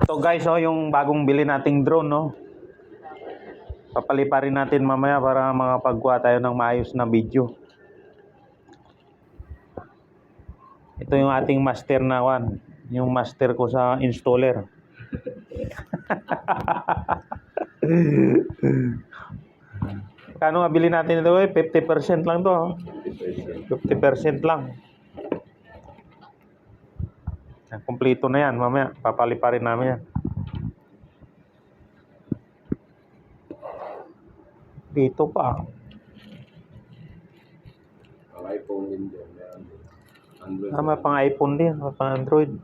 So guys, oh, yung bagong bili nating drone, no. Papaliparin natin mamaya para makapagkuha tayo ng maayos na video. Ito yung ating master na one, yung master ko sa installer. Kano nga bili natin ito, 50% lang to, oh. 50% lang. Kompleto na yan, mamaya papaliparin namin yan. Dito pa. Ang iPhone din dyan. Android. May pang iPhone din, may pang Android.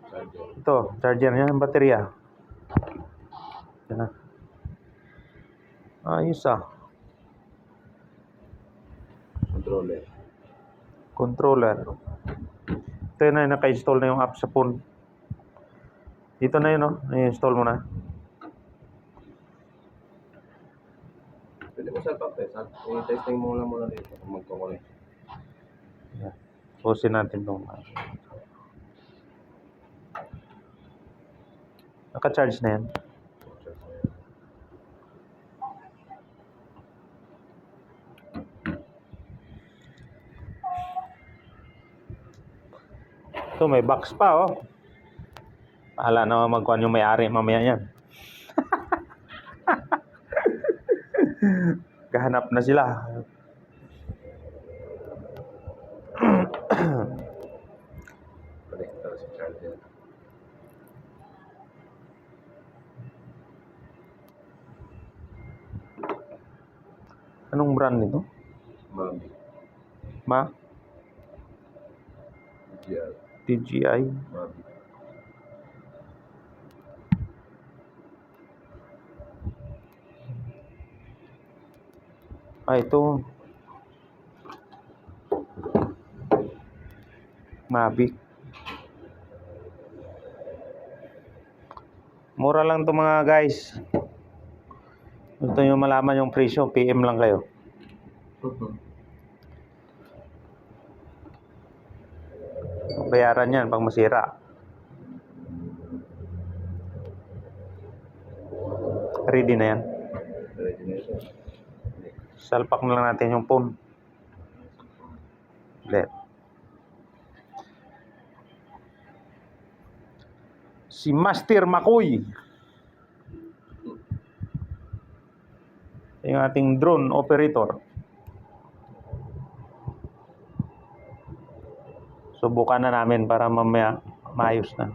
Charger. Ito, charger niya, ang baterya. Yan. Ayos ah. Controller. Controller. Ito na, naka-install na yung app sa phone. Dito na yun, no? I-install mo na. Pwede mo sa top-test. I-testing mo muna dito kung magkukulit. Yeah. Pusin natin itong naka-charge na yan. Ito, may box pa, oh. Pahala na magkuhan yung may-ari mamaya yan. Kahanap na sila. Connector sa charger. Anong brand nito? Mavic. GR. DJI. Mavic. Ito. Mavic. Mura lang to mga guys. Gusto nyo malaman yung presyo, PM lang kayo. Bayaran yan pag masira. Ready na yan. Ready na ito. Salpak na lang natin yung phone. Let. Si Master Makoy. Yung ating drone operator. Subukan na namin para mamaya maayos na.